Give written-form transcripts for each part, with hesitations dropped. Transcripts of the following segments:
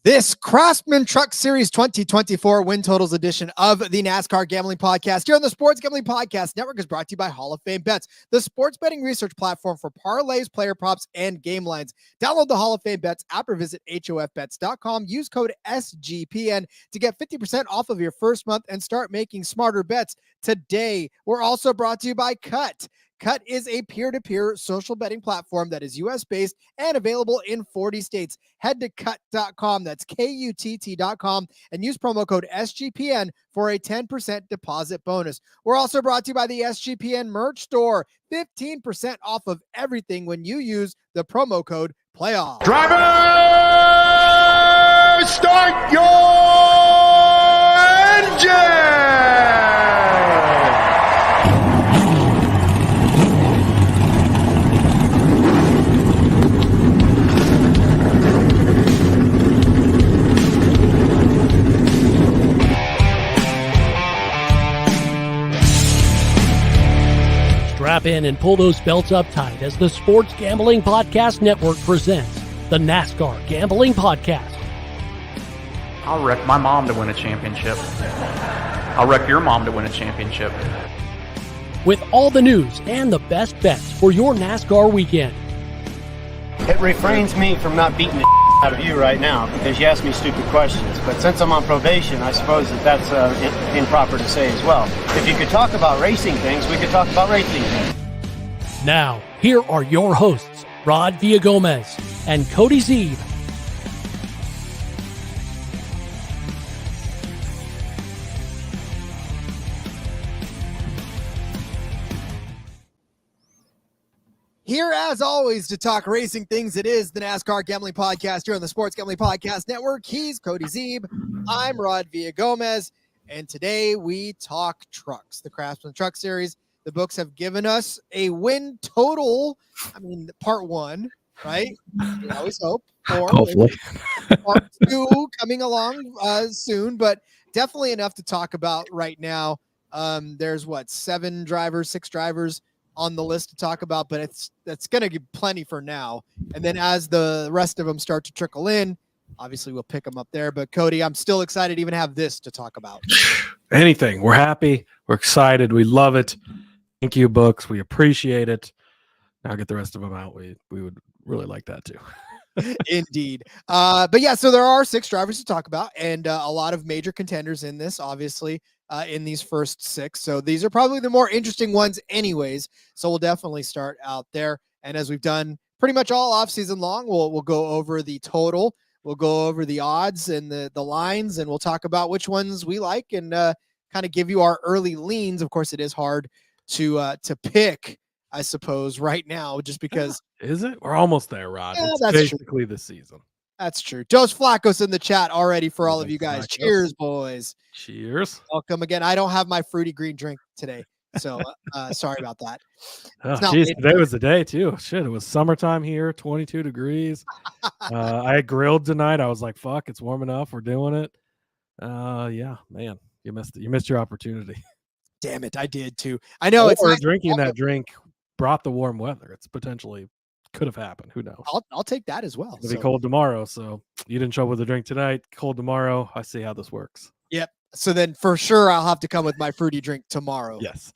This Craftsman Truck Series 2024 Win Totals edition of the NASCAR Gambling Podcast here on the Sports Gambling Podcast Network is brought to you by Hall of Fame Bets, the sports betting research platform for parlays, player props, and game lines. Download the Hall of Fame Bets app or visit hofbets.com. Use code SGPN to get 50% off of your first month and start making smarter bets today. We're also brought to you by KUTT. KUTT is a peer-to-peer social betting platform that is U.S.-based and available in 40 states. Head to KUTT.com, that's KUTT.com, and use promo code SGPN for a 10% deposit bonus. We're also brought to you by the SGPN merch store. 15% off of everything when you use the promo code PLAYOFF. Driver, start your engine! Strap in and pull those belts up tight as the Sports Gambling Podcast Network presents the NASCAR Gambling Podcast. I'll wreck my mom to win a championship. I'll wreck your mom to win a championship. With all the news and the best bets for your NASCAR weekend. It refrains me from not beating the out of you right now because you ask me stupid questions. But since I'm on probation, I suppose that's improper to say as well. If you could talk about racing things, we could talk about racing things. Now, here are your hosts, Rod Villagomez and Cody Zeeb. Here, as always, to talk racing things, it is the NASCAR Gambling Podcast here on the Sports Gambling Podcast Network. He's Cody Zeeb. I'm Rod Villagomez, and today we talk trucks, the Craftsman Truck Series. The books have given us a win total. I mean, part one, right? We always hope. Hopefully. Part two coming along soon, but definitely enough to talk about right now. There's six drivers on the list to talk about, but that's going to give plenty for now. And then as the rest of them start to trickle in, obviously we'll pick them up there. But Cody, I'm still excited to even have this to talk about. Anything. We're happy. We're excited. We love it. Thank you, books. We appreciate it. Now get the rest of them out. We would really like that too. Indeed. But yeah, so there are six drivers to talk about and a lot of major contenders in this, obviously. In these first six. So these are probably the more interesting ones anyways. So we'll definitely start out there. And as we've done pretty much all off season long, we'll go over the total. We'll go over the odds and the lines, and we'll talk about which ones we like and kind of give you our early leans. Of course, it is hard to pick, I suppose, right now, just because. Is it? We're almost there, Rod. Yeah, it's that's basically the season. That's true. Dos Flacos in the chat already for all of you guys. Cheers, boys. Cheers. Welcome again. I don't have my fruity green drink today, so sorry about that. Oh, geez, today was the day too. Shit, it was summertime here, 22 degrees. I grilled tonight. I was like, fuck, it's warm enough. We're doing it. Yeah, man, you missed your opportunity. Damn it, I did too. I know it's nice drinking that drink brought the warm weather. It's potentially could have happened. Who knows? I'll take that as well. It'll be cold tomorrow. So you didn't show up with a drink tonight. Cold tomorrow. I see how this works. Yep. So then for sure I'll have to come with my fruity drink tomorrow. Yes.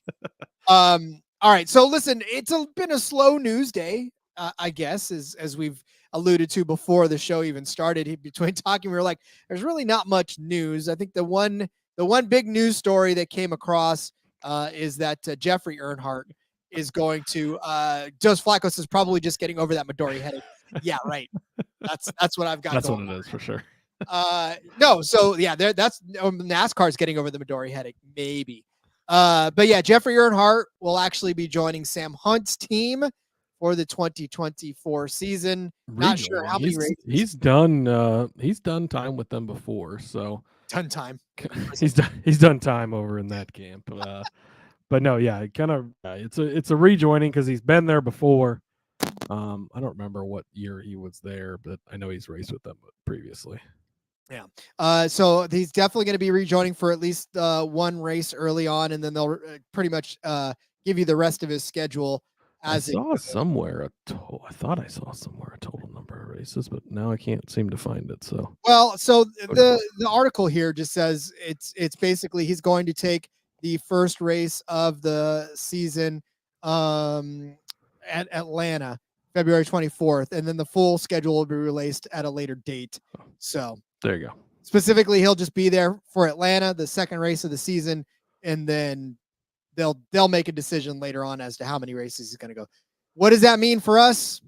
All right. So listen, it's been a slow news day, I guess, as we've alluded to before the show even started. Between talking, we were like, there's really not much news. I think the one big news story that came across is that Jeffrey Earnhardt is going to Dos Flacos is probably just getting over that Midori headache. Yeah, right. That's what I've got. That's going what it is for sure. No, so yeah, that's NASCAR's getting over the Midori headache, maybe. But yeah, Jeffrey Earnhardt will actually be joining Sam Hunt's team for the 2024 season. Not sure how many races. He's done time with them before, so ton time. he's done time over in that camp. But no, yeah, it's a rejoining because he's been there before. I don't remember what year he was there, but I know he's raced with them previously. Yeah. So he's definitely going to be rejoining for at least one race early on, and then they'll pretty much give you the rest of his schedule. I thought I saw somewhere a total number. races, but now I can't seem to find it. So the article here just says it's basically he's going to take the first race of the season at Atlanta, February 24th, and then the full schedule will be released at a later date. So there you go. Specifically, he'll just be there for Atlanta, the second race of the season, and then they'll make a decision later on as to how many races he's going to go. What does that mean for us?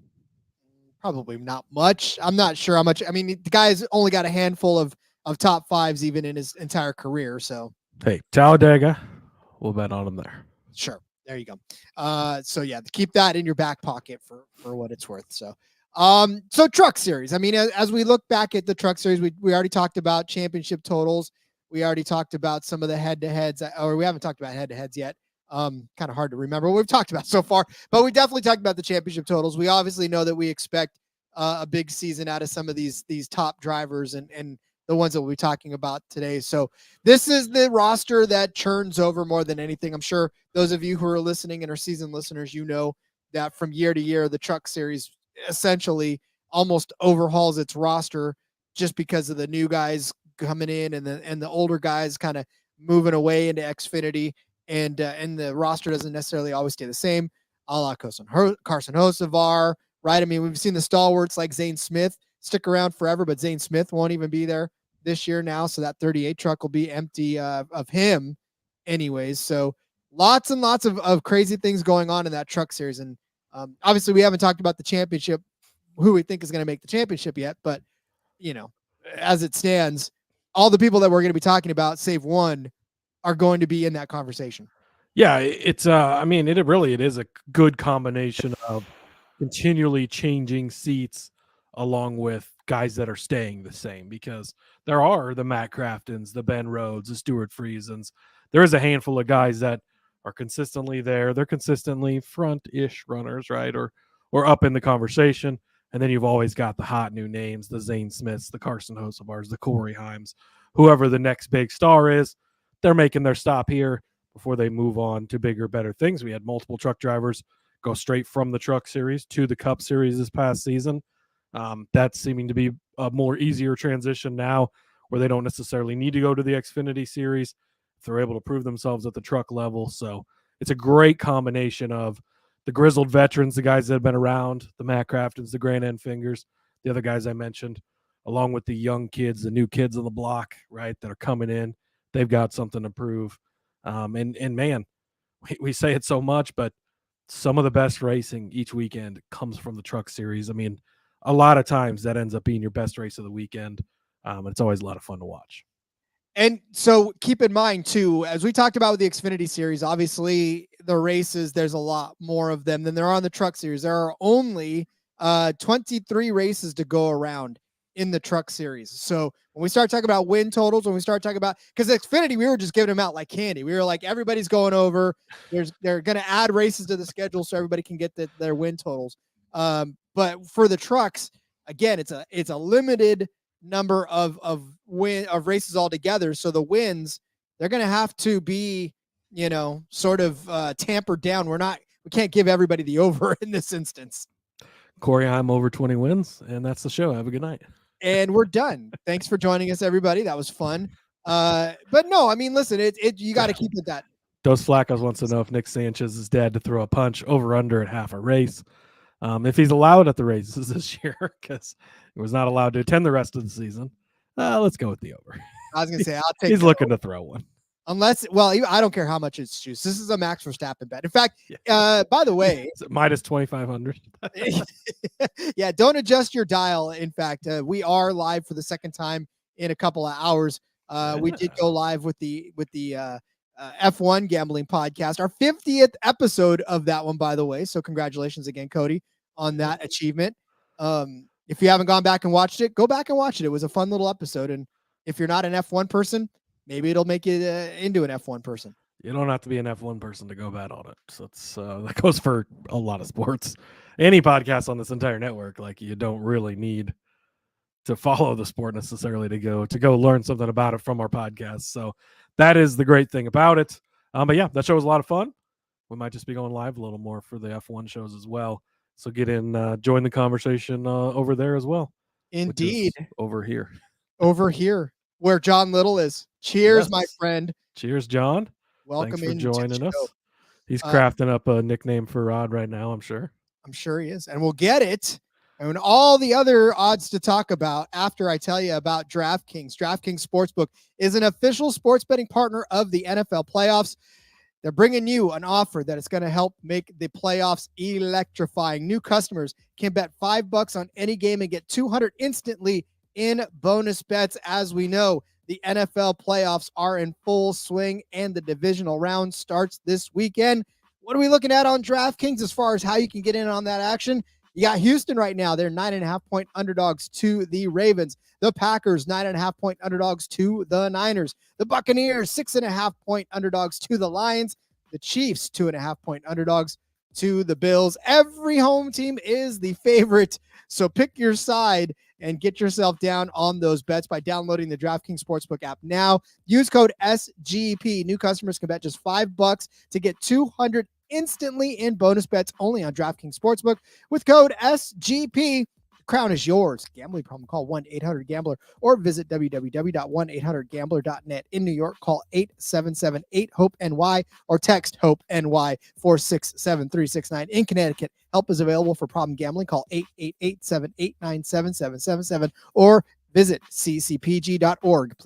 Probably not much. I'm not sure how much. I mean, the guy's only got a handful of top fives even in his entire career. So hey, Talladega, we'll bet on him there. Sure. There you go. So yeah, keep that in your back pocket for what it's worth. So Truck Series. I mean, as we look back at the Truck Series, we already talked about championship totals. We already talked about some of the head-to-heads, or we haven't talked about head-to-heads yet. Kind of hard to remember what we've talked about so far, but we definitely talked about the championship totals. We obviously know that we expect a big season out of some of these top drivers and the ones that we'll be talking about today. So this is the roster that churns over more than anything. I'm sure those of you who are listening and are seasoned listeners, you know that from year to year, the Truck Series essentially almost overhauls its roster just because of the new guys coming in and the older guys kind of moving away into Xfinity, and the roster doesn't necessarily always stay the same. A la Carson Hocevar, right? I mean, we've seen the stalwarts like Zane Smith stick around forever, but Zane Smith won't even be there this year now, so that 38 truck will be empty of him anyways. So lots and lots of crazy things going on in that Truck Series, and obviously we haven't talked about the championship, who we think is going to make the championship yet, but you know, as it stands, all the people that we're going to be talking about, save one, are going to be in that conversation. Yeah, it's I mean, it is a good combination of continually changing seats along with guys that are staying the same, because there are the Matt Craftons, the Ben Rhodes, the Stuart Friesens. There is a handful of guys that are consistently there. They're consistently front-ish runners, right? Or up in the conversation. And then you've always got the hot new names, the Zane Smiths, the Carson Hocevars, the Corey Heims, whoever the next big star is. They're making their stop here before they move on to bigger, better things. We had multiple truck drivers go straight from the Truck Series to the Cup Series this past season. That's seeming to be a more easier transition now, where they don't necessarily need to go to the Xfinity Series if they're able to prove themselves at the truck level. So it's a great combination of the grizzled veterans, the guys that have been around, the Matt Craftons, the Grant End Fingers, the other guys I mentioned, along with the young kids, the new kids on the block, right, that are coming in. They've got something to prove. And man, we say it so much, but some of the best racing each weekend comes from the Truck Series. I mean, a lot of times that ends up being your best race of the weekend. It's always a lot of fun to watch. And so keep in mind too, as we talked about with the Xfinity Series, obviously the races, there's a lot more of them than there are on the Truck Series. There are only 23 races to go around in the Truck Series. So when we start talking about win totals, when we start talking about, because Xfinity, we were just giving them out like candy. We were like, everybody's going over. They're going to add races to the schedule so everybody can get their win totals. But for the trucks, again, it's a limited number of races altogether. So the wins, they're going to have to be, sort of tampered down. We can't give everybody the over in this instance. Corey Heim over 20 wins, and that's the show. Have a good night. And we're done. Thanks for joining us, everybody. That was fun. But no, I mean, listen, you got to keep it that. Dos Flacos wants to know if Nick Sanchez is dead to throw a punch over under at half a race. If he's allowed at the races this year, because he was not allowed to attend the rest of the season. Let's go with the over. I was going to say, I'll take He's looking to throw one. Unless, I don't care how much it's juice. This is a Max Verstappen bet. In fact, by the way, minus 2,500. Yeah, don't adjust your dial. In fact, we are live for the second time in a couple of hours. We did go live with the F1 Gambling Podcast, our 50th episode of that one, by the way. So congratulations again, Cody, on that achievement. If you haven't gone back and watched it, go back and watch it. It was a fun little episode. And if you're not an F1 person, maybe it'll make you into an F1 person. You don't have to be an F1 person to go bet on it. So that goes for a lot of sports. Any podcast on this entire network, like, you don't really need to follow the sport necessarily to go learn something about it from our podcast. So that is the great thing about it. But yeah, that show was a lot of fun. We might just be going live a little more for the F1 shows as well. So get in, join the conversation over there as well. Indeed. Over here. Over here where John Little is. Cheers, Yes. my friend. Cheers, John. Welcome Thanks for into the joining us. show. He's crafting up a nickname for Rod right now, I'm sure. I'm sure he is. And we'll get it. And all the other odds to talk about after I tell you about DraftKings. DraftKings Sportsbook is an official sports betting partner of the NFL playoffs. They're bringing you an offer that is going to help make the playoffs electrifying. New customers can bet $5 on any game and get $200 instantly in bonus bets. As we know, the NFL playoffs are in full swing and the divisional round starts this weekend. What are we looking at on DraftKings as far as how you can get in on that action? You got Houston right now. They're 9.5-point underdogs to the Ravens. The Packers, 9.5-point underdogs to the Niners. The Buccaneers, 6.5-point underdogs to the Lions. The Chiefs, 2.5-point underdogs to the Bills. Every home team is the favorite. So pick your side and get yourself down on those bets by downloading the DraftKings Sportsbook app now. Use code SGP. New customers can bet just $5 to get $200 instantly in bonus bets only on DraftKings Sportsbook with code SGP. The crown is yours. Gambling problem, call 1-800-GAMBLER or visit www.1800gambler.net. In New York, call 877-8-HOPE-NY or text HOPE-NY 467-369. In Connecticut, help is available for problem gambling. Call 888-789-7777 or visit ccpg.org.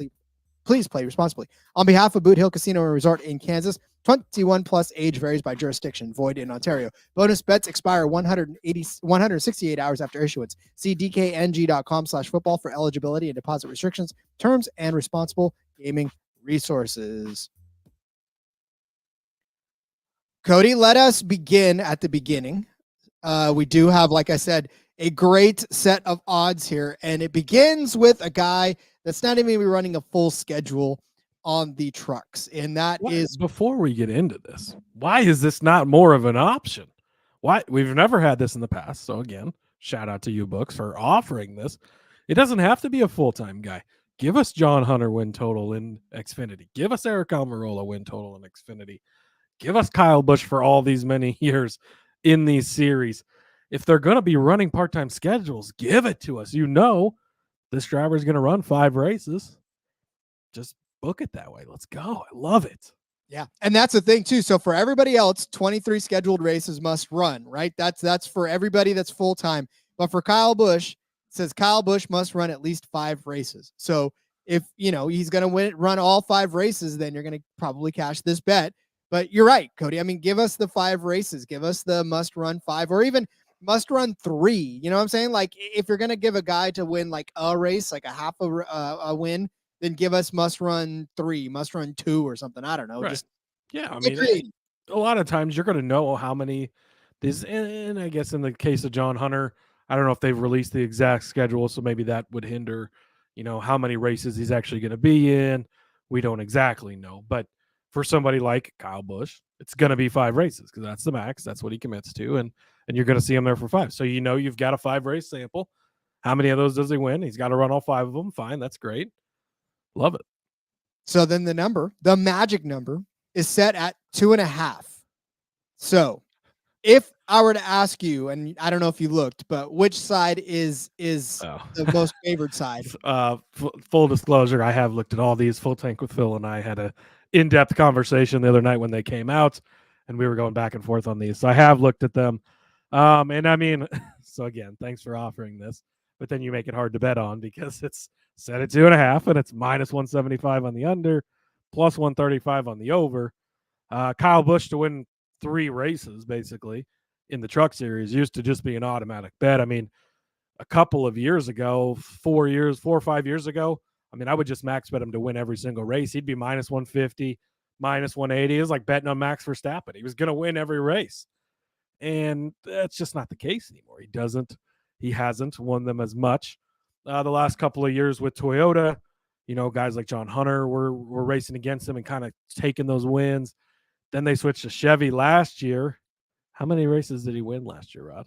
Please play responsibly. On behalf of Boot Hill Casino and Resort in Kansas, 21 plus, age varies by jurisdiction, void in Ontario. Bonus bets expire 168 hours after issuance. See dkng.com/football for eligibility and deposit restrictions, terms, and responsible gaming resources. Cody, let us begin at the beginning. We do have, like I said, a great set of odds here, and it begins with a guy that's not even running a full schedule on the trucks, and that is before we get into this, why is this not more of an option? Why? We've never had this in the past. So again, shout out to you books for offering this. It doesn't have to be a full-time guy. Give us John Hunter win total in Xfinity. Give us Eric Almirola win total in Xfinity. Give us Kyle Busch for all these many years in these series. If they're going to be running part-time schedules, give it to us. You know, this driver is going to run 5 races. Just book it that way. Let's go. I love it. Yeah. And that's the thing too. So for everybody else, 23 scheduled races must run, right? That's for everybody that's full-time. But for Kyle Busch, it says Kyle Busch must run at least 5 races. So if, you know, he's going to run all 5 races, then you're going to probably cash this bet. But you're right, Cody. I mean, give us the 5 races, give us the must run 5, or even must run 3. You know what I'm saying? Like if you're going to give a guy to win like a race, like a half a win, then give us must run 3, must run 2 or something. I don't know. Right. Just I mean, a lot of times you're going to know how many these, and I guess in the case of John Hunter, I don't know if they've released the exact schedule, so maybe that would hinder, you know, how many races he's actually going to be in. We don't exactly know, but for somebody like Kyle Busch, it's going to be 5 races because that's the max. That's what he commits to, and you're going to see him there for 5. So you know you've got a 5 race sample. How many of those does he win? He's got to run all 5 of them. Fine, that's great. Love it. So then the magic number is set at 2.5. So if I were to ask you, and I don't know if you looked, but which side is the most favored side? Full disclosure, I have looked at all these. Full Tank with Phil and I had a in-depth conversation the other night when they came out, and we were going back and forth on these. So I have looked at them. And I mean, so again, thanks for offering this, but then you make it hard to bet on because it's set at 2.5 and it's minus 175 on the under, plus 135 on the over. Kyle Busch to win 3 races basically in the Truck Series used to just be an automatic bet. I mean, a couple of years ago, 4 or 5 years ago, I mean, I would just max bet him to win every single race. He'd be minus 150, minus 180. It was like betting on Max Verstappen. He was going to win every race. And that's just not the case anymore. He hasn't won them as much. The last couple of years with Toyota, you know, guys like John Hunter were racing against him and kind of taking those wins. Then they switched to Chevy last year. How many races did he win last year, Rod?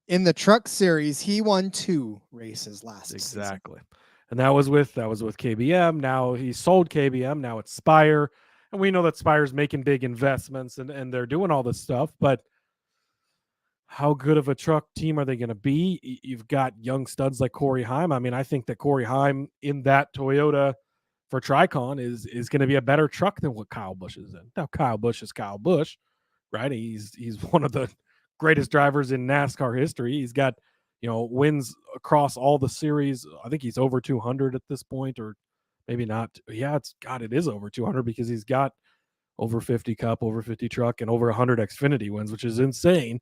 In the Truck Series, he won 2 races last season. Exactly. And that was with KBM. Now he sold KBM. Now it's Spire. And we know that Spire's making big investments and they're doing all this stuff. But how good of a truck team are they going to be? You've got young studs like Corey Heim. I mean, I think that Corey Heim in that Toyota for Tricon is going to be a better truck than what Kyle Busch is in. Now, Kyle Busch is Kyle Busch, right? He's one of the greatest drivers in NASCAR history. He's got, wins across all the series. I think he's over 200 at this point, or maybe not. Yeah, it is over 200 because he's got over 50 Cup, over 50 truck, and over 100 Xfinity wins, which is insane.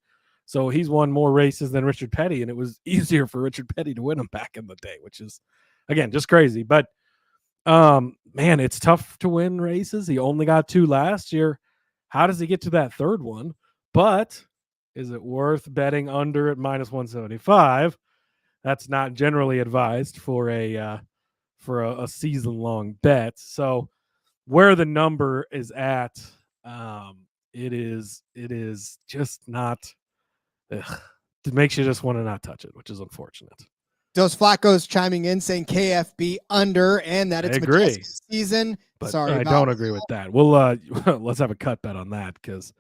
So he's won more races than Richard Petty, and it was easier for Richard Petty to win them back in the day, which is, again, just crazy. But, man, it's tough to win races. He only got 2 last year. How does he get to that third one? But is it worth betting under at -175? That's not generally advised for a season-long bet. So where the number is at, it is just not. It makes you just want to not touch it, which is unfortunate. Dos Flacco's chiming in saying KFB under and that it's Majeski's season. But sorry, I don't agree with that. We'll let's have a cut bet on that because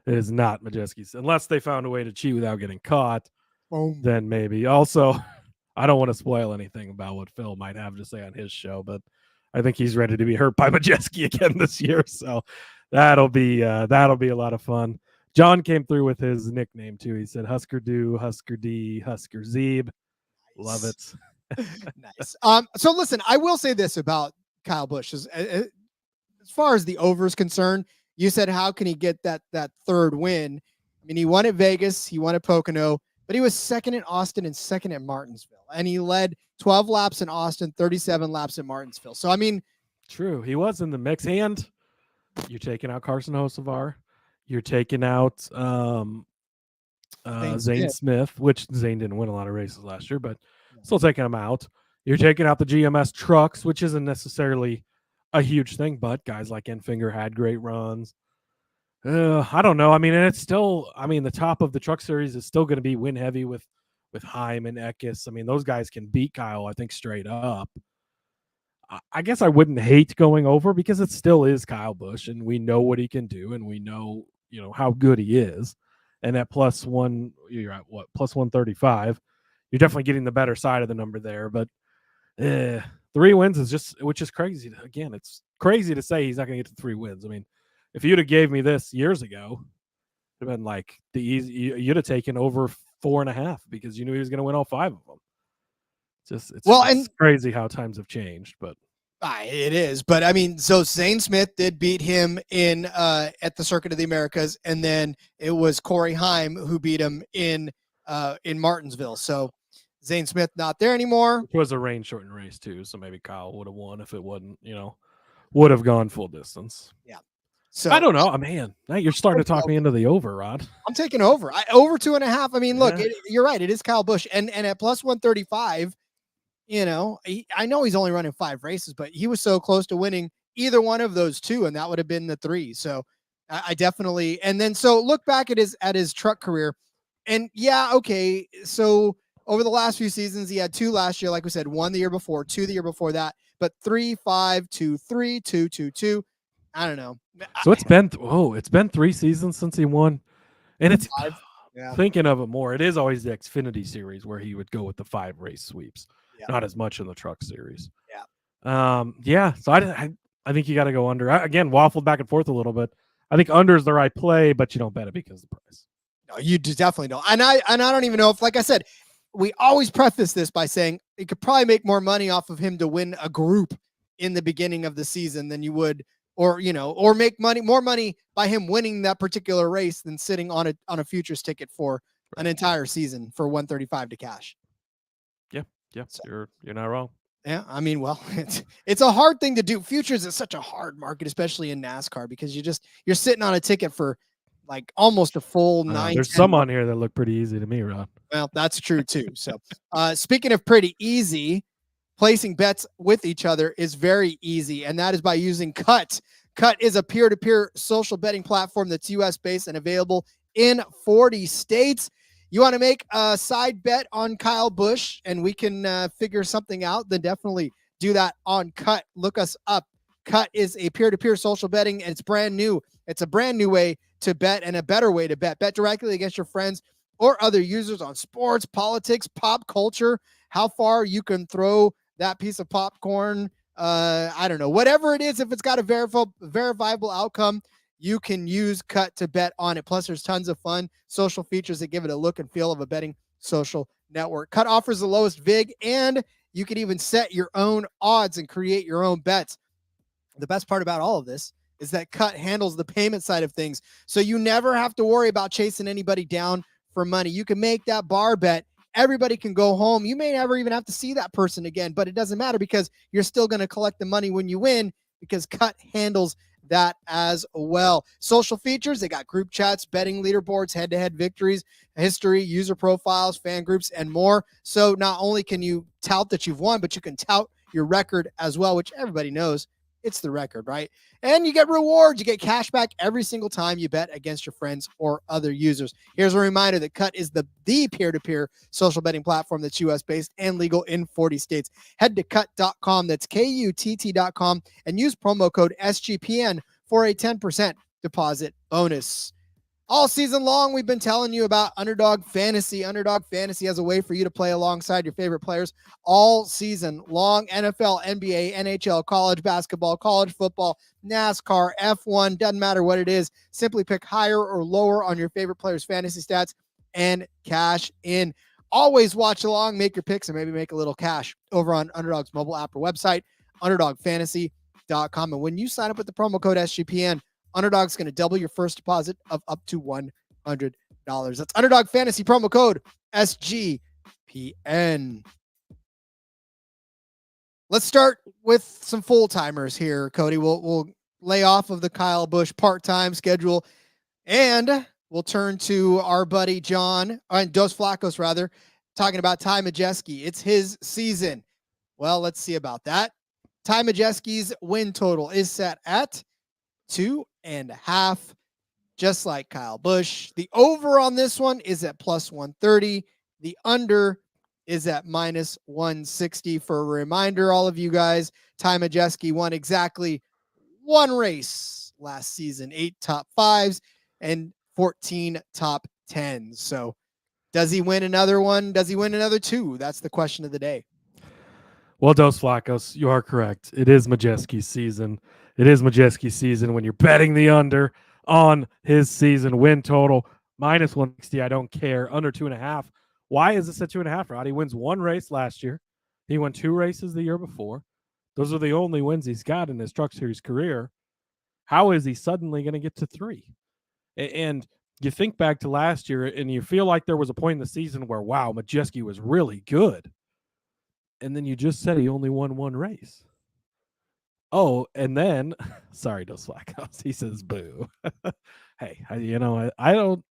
it is not Majeski's unless they found a way to cheat without getting caught. Boom. Then maybe. Also, I don't want to spoil anything about what Phil might have to say on his show, but I think he's ready to be hurt by Majeski again this year. So that'll be a lot of fun. John came through with his nickname too. He said Husker Do, Husker D, Husker Zeeb. Nice. Love it. Nice. So listen, I will say this about Kyle Busch. As far as the over is concerned, you said how can he get that third win? I mean, he won at Vegas, he won at Pocono, but he was second in Austin and second at Martinsville. And he led 12 laps in Austin, 37 laps at Martinsville. So, I mean. True. He was in the mix. And you're taking out Carson Hocevar. You're taking out Zane Smith, which Zane didn't win a lot of races last year, but still taking him out. You're taking out the GMS trucks, which isn't necessarily a huge thing, but guys like Enfinger had great runs. I don't know. I mean, and it's still, the top of the truck series is still going to be win heavy with Heim and Eckes. I mean, those guys can beat Kyle, I think, straight up. I guess I wouldn't hate going over because it still is Kyle Busch, and we know what he can do, and we know, how good he is. And at +1, you're at what, +135. You're definitely getting the better side of the number there. But 3 wins is just, which is crazy. Again, it's crazy to say he's not going to get to 3 wins. I mean, if you'd have gave me this years ago, it'd have been like you'd have taken over 4.5 because you knew he was going to win all 5 of them. It's crazy how times have changed, but it is. But I mean, so Zane Smith did beat him in at the Circuit of the Americas, and then it was Corey Heim who beat him in Martinsville. So Zane Smith not there anymore. It was a rain shortened race too, so maybe Kyle would have won if it wasn't, would have gone full distance. Yeah. So I don't know. Man, now you're starting to talk me into the over, Rod. I'm taking over. Over 2.5. I mean, look, you're right. It is Kyle Busch, and at +135. I know he's only running 5 races, but he was so close to winning either one of those 2, and that would have been the 3. So I definitely, and then, so look back at his truck career, and okay. So over the last few seasons, he had 2 last year, like we said, 1 the year before, 2 the year before that, but 3, 5, 2, 3, 2, 2, 2. I don't know. So it's been 3 seasons since he won, and it's 5. Yeah. Thinking of it more, it is always the Xfinity Series where he would go with the 5 race sweeps. Yeah. Not as much in the truck series. Yeah. So I think you got to go under. I, again, waffled back and forth a little bit. I think under is the right play, but you don't bet it because of the price. No, you definitely don't. And I don't even know if, like I said, we always preface this by saying you could probably make more money off of him to win a group in the beginning of the season than you would, or make more money by him winning that particular race than sitting on a futures ticket for an entire season for 135 to cash. Yeah, so, you're not wrong. Yeah, I mean, well, it's a hard thing to do. Futures is such a hard market, especially in NASCAR, because you're sitting on a ticket for like almost a full 9. There's some on here that look pretty easy to me, Ron. Well, that's true too. So, speaking of pretty easy, placing bets with each other is very easy, and that is by using KUTT. KUTT is a peer-to-peer social betting platform that's U.S. based and available in 40 states. You want to make a side bet on Kyle Busch and we can figure something out, then definitely do that on KUTT. Look us up. KUTT is a peer-to-peer social betting, and it's brand new. It's a brand new way to bet and a better way to bet. Bet directly against your friends or other users on sports, politics, pop culture, how far you can throw that piece of popcorn. I don't know, whatever it is, if it's got a verifiable outcome, you can use KUTT to bet on it. Plus, there's tons of fun social features that give it a look and feel of a betting social network. KUTT offers the lowest VIG, and you can even set your own odds and create your own bets. The best part about all of this is that KUTT handles the payment side of things, so you never have to worry about chasing anybody down for money. You can make that bar bet. Everybody can go home. You may never even have to see that person again, but it doesn't matter because you're still going to collect the money when you win because KUTT handles that as well. Social features, they got group chats, betting leaderboards, head-to-head victories, history, user profiles, fan groups, and more. So not only can you tout that you've won, but you can tout your record as well, which everybody knows it's the record, right? And you get rewards. You get cash back every single time you bet against your friends or other users. Here's a reminder that KUTT is the peer-to-peer social betting platform that's US-based and legal in 40 states. Head to KUTT.com, that's KUTT.com, and use promo code SGPN for a 10% deposit bonus. All season long, we've been telling you about Underdog Fantasy. Underdog Fantasy has a way for you to play alongside your favorite players all season long. NFL, NBA, NHL, college basketball, college football, NASCAR, F1, doesn't matter what it is. Simply pick higher or lower on your favorite players' fantasy stats and cash in. Always watch along, make your picks, and maybe make a little cash over on Underdog's mobile app or website, UnderdogFantasy.com. And when you sign up with the promo code SGPN, Underdog's going to double your first deposit of up to $100. That's Underdog Fantasy promo code SGPN. Let's start with some full-timers here, Cody. We'll lay off of the Kyle Busch part-time schedule, and we'll turn to our buddy John, Dos Flacos rather, talking about Ty Majeski. It's his season. Well, let's see about that. Ty Majeski's win total is set at 2.5, just like Kyle Busch. The over on this one is at plus 130. The under is at minus 160. For a reminder, all of you guys, Ty Majeski won exactly one race last season, 8 top 5s and 14 top 10s. So does he win another one? Does he win another 2? That's the question of the day. Well, Dos Flacos, you are correct. It is Majeski's season. It is Majeski's season when you're betting the under on his season win total. Minus 160, I don't care. Under 2.5. Why is this at 2.5, Rod? He wins one race last year. He won 2 races the year before. Those are the only wins he's got in his Truck Series career. How is he suddenly going to get to 3? And you think back to last year, and you feel like there was a point in the season where, wow, Majeski was really good. And then you just said he only won 1 race. Oh, and then, sorry, Dos Flacos. He says, "Boo." Hey, I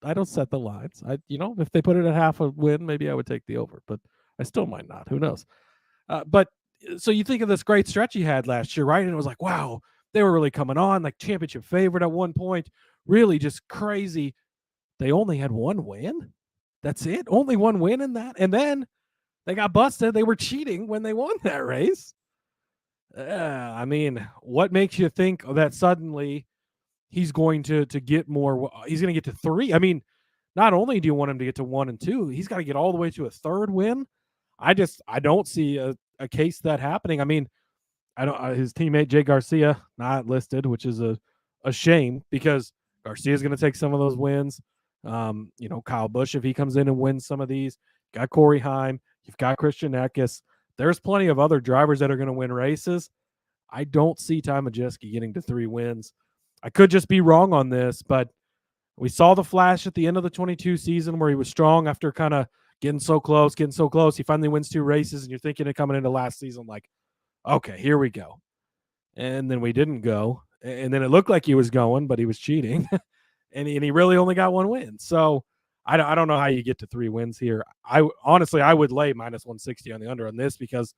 don't set the lines. If they put it at half a win, maybe I would take the over, but I still might not. Who knows? But so you think of this great stretch he had last year, right? And it was like, wow, they were really coming on, like championship favorite at one point, really just crazy. They only had 1 win. That's it. Only 1 win in that, and then they got busted. They were cheating when they won that race. I mean, what makes you think that suddenly he's going to get more? He's going to get to 3. I mean, not only do you want him to get to 1 and 2, he's got to get all the way to a 3rd win. I don't see a case that happening. I mean, his teammate Jay Garcia not listed, which is a shame because Garcia is going to take some of those wins. Kyle Busch, if he comes in and wins some of these, got Corey Heim, you've got Christian Eckes. There's plenty of other drivers that are going to win races. I don't see Ty Majeski getting to 3 wins. I could just be wrong on this, but we saw the flash at the end of the 22 season where he was strong after kind of getting so close. He finally wins 2 races, and you're thinking of coming into last season like, okay, here we go. And then we didn't go. And then it looked like he was going, but he was cheating. and he really only got 1 win. So I don't know how you get to 3 wins here. I would lay minus 160 on the under on this because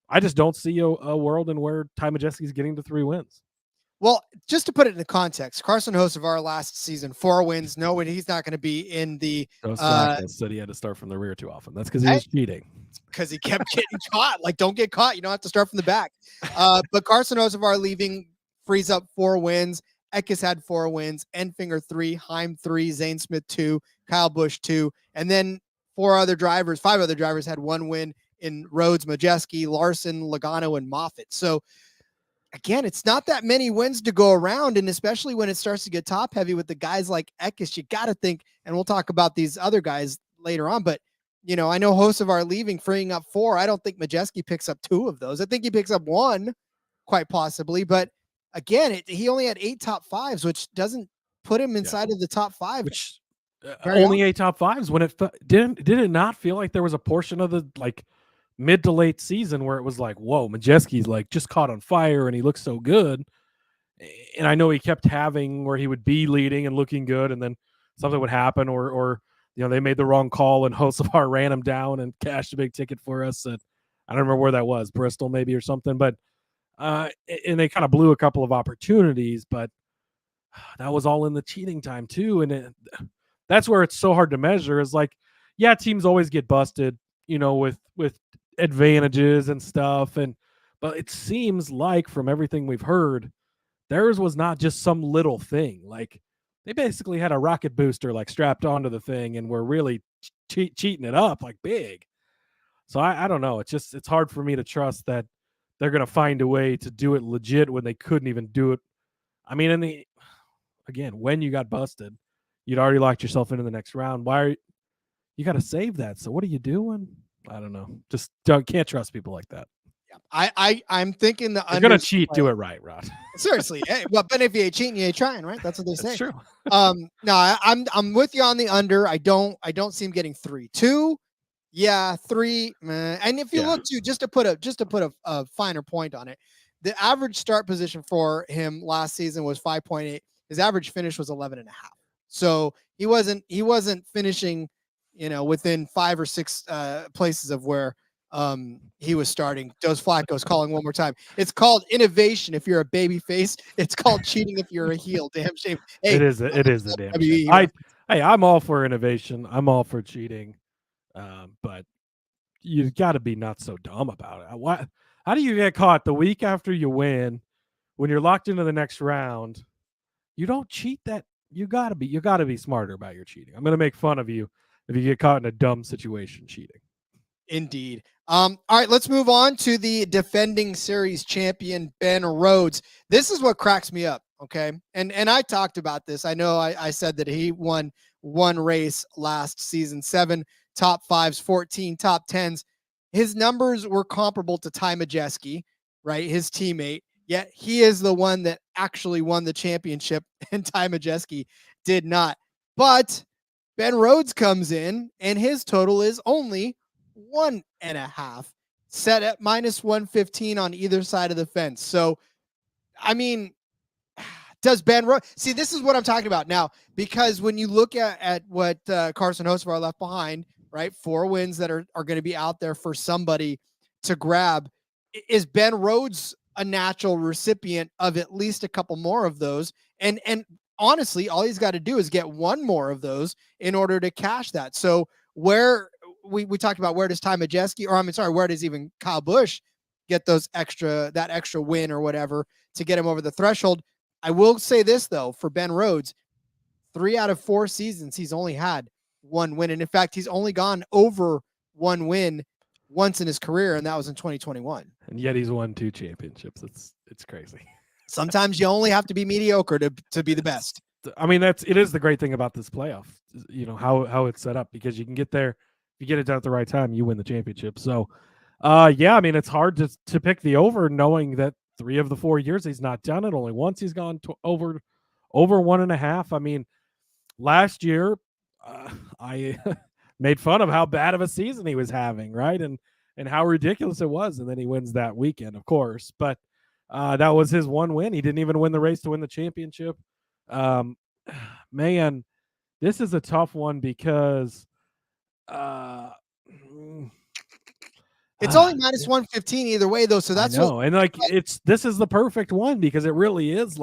I just don't see a world in where Ty Majeski is getting to 3 wins. Well, just to put it into context, Carson Hocevar last season, 4 wins. No, he's not going to be in the. Said he had to start from the rear too often. That's because he was cheating. Because he kept getting caught. Like, don't get caught. You don't have to start from the back. But Carson Hocevar leaving frees up 4 wins. Eckes had 4 wins, Enfinger 3, Heim 3, Zane Smith 2, Kyle Busch 2, and then 5 other drivers had 1 win in Rhodes, Majeski, Larson, Logano, and Moffitt. So again, it's not that many wins to go around, and especially when it starts to get top heavy with the guys like Eckes, you got to think, and we'll talk about these other guys later on, but I know hosts of our leaving, freeing up 4. I don't think Majeski picks up 2 of those. I think he picks up 1, quite possibly, but again, he only had 8 top 5s, which doesn't put him inside of the top 5. Which only 8 top 5s when it did it not feel like there was a portion of the mid to late season where it was like, whoa, Majeski's just caught on fire and he looks so good. And I know he kept having where he would be leading and looking good, and then something would happen, or they made the wrong call and Hocevar ran him down and cashed a big ticket for us. And I don't remember where that was, Bristol maybe or something, but and they kind of blew a couple of opportunities, but that was all in the cheating time too. And that's where it's so hard to measure, is teams always get busted, with advantages and stuff. But it seems like from everything we've heard, theirs was not just some little thing. They basically had a rocket booster strapped onto the thing and were really cheating it up big. So I don't know. It's hard for me to trust that they're going to find a way to do it legit when they couldn't even do it. I mean, again, when you got busted, you'd already locked yourself into the next round. You got to save that? So what are you doing? I don't know. Just can't trust people like that. Yeah, I'm thinking you're gonna cheat. Do it right, Rod. Seriously, hey, well, but if you ain't cheating, you ain't trying, right? That's what they say. That's true. No, I'm with you on the under. I don't see him getting 3. 2, yeah, 3. And if you look to just to put a finer point on it, the average start position for him last season was 5.8. His average finish was 11.5. So he wasn't finishing, within 5 or 6 places of where he was starting. Dos Flacco's calling one more time. It's called innovation if you're a baby face. It's called cheating if you're a heel. Damn shame. Hey, it is a damn shame. I'm all for innovation. I'm all for cheating. But you got to be not so dumb about it. How do you get caught the week after you win when you're locked into the next round? You don't cheat that. You got to be smarter about your cheating. I'm going to make fun of you if you get caught in a dumb situation cheating. Indeed. All right, let's move on to the defending series champion, Ben Rhodes. This is what cracks me up, okay? And I talked about this. I know I said that he won 1 race last season, 7 top 5s, 14 top 10s. His numbers were comparable to Ty Majeski, right? His teammate. Yet he is the one that actually won the championship, and Ty Majeski did not. But Ben Rhodes comes in, and his total is only 1.5, set at minus 115 on either side of the fence. So, I mean, does Ben Rhodes see? This is what I'm talking about now, because when you look at what Carson Hocevar left behind, right? 4 wins that are going to be out there for somebody to grab. Is Ben Rhodes a natural recipient of at least a couple more of those? And honestly, all he's got to do is get 1 more of those in order to cash that. So where we talked about, where does Ty Majeski, where does even Kyle Busch get that extra win or whatever to get him over the threshold? I will say this though, for Ben Rhodes, 3 out of 4 seasons, he's only had 1 win. And in fact, he's only gone over 1 win once in his career, and that was in 2021. And yet he's won 2 championships. It's crazy. Sometimes you only have to be mediocre to be the best. I mean, it is the great thing about this playoff, how it's set up, because you can get there. If you get it done at the right time, you win the championship. So, I mean, it's hard to pick the over, knowing that 3 of the 4 years he's not done it. Only once he's gone over 1.5. I mean, last year, I made fun of how bad of a season he was having, right? And how ridiculous it was. And then he wins that weekend, of course. But that was his 1 win. He didn't even win the race to win the championship. Man, this is a tough one because it's only minus 115 either way, though. So that's this is the perfect one, because it really is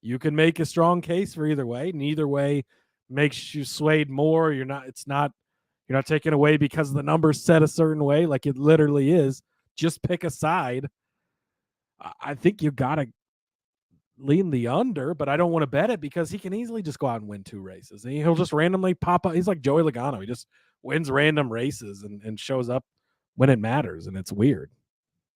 you can make a strong case for either way, and either way makes you swayed more. You're not taken away because the number's set a certain way. It literally is. Just pick a side. I think you gotta lean the under, but I don't want to bet it because he can easily just go out and win 2 races. And he'll just randomly pop up. He's like Joey Logano. He just wins random races and shows up when it matters, and it's weird.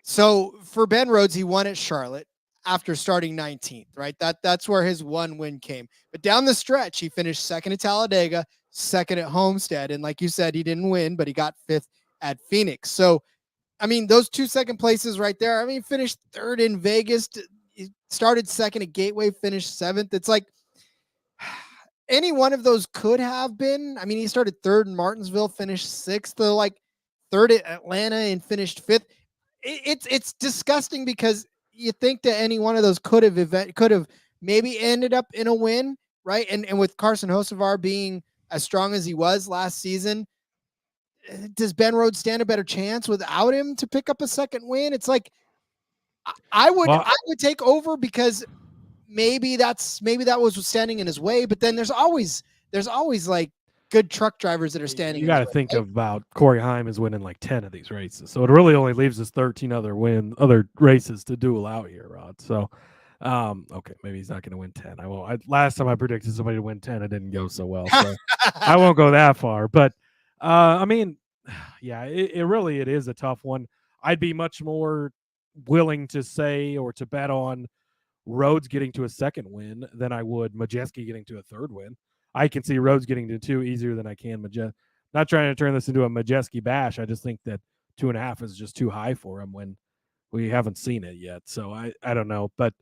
So for Ben Rhodes, he won at Charlotte after starting 19th, right? That's where his one win came. But down the stretch, he finished second at Talladega, second at Homestead. And like you said, he didn't win, but he got 5th at Phoenix. So, I mean, those 2 second places right there. I mean, finished 3rd in Vegas, he started 2nd at Gateway, finished 7th. It's like any one of those could have been. I mean, he started 3rd in Martinsville, finished 6th, though, like 3rd at Atlanta and finished 5th. It's disgusting because you think that any one of those could have maybe ended up in a win, right? And with Carson Hocevar being as strong as he was last season, does Ben Rhodes stand a better chance without him to pick up a second win? It's like I would take over because maybe that was standing in his way, but then there's always like good truck drivers that are standing. You got to think about Corey Heim is winning like 10 of these races, so it really only leaves us 13 other races to duel out here, Rod. So, okay, maybe he's not going to win 10. I won't. Last time I predicted somebody to win 10, it didn't go so well, so I won't go that far. But I mean, yeah, it is a tough one. I'd be much more willing to say or to bet on Rhodes getting to a second win than I would Majeski getting to a third win. I can see Rhodes getting to 2 easier than I can Majeski. Not trying to turn this into a Majeski bash. I just think that 2.5 is just too high for him when we haven't seen it yet. So I don't know. But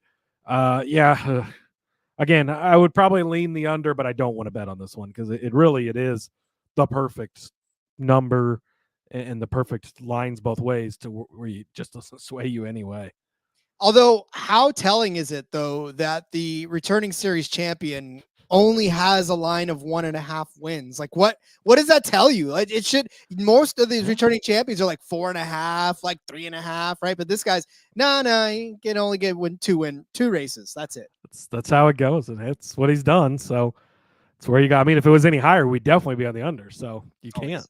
again, I would probably lean the under, but I don't want to bet on this one because it is the perfect number and the perfect lines both ways to where you just doesn't sway you anyway. Although, how telling is it though that the returning series champion only has a line of 1.5 wins? Like what does that tell you? Like it should, most of these returning champions are like 4.5, like 3.5, right? But this guy's he can only win 2 races. That's it. That's how it goes, and that's what he's done. So it's where you got. I mean, if it was any higher, we'd definitely be on the under. So you can't.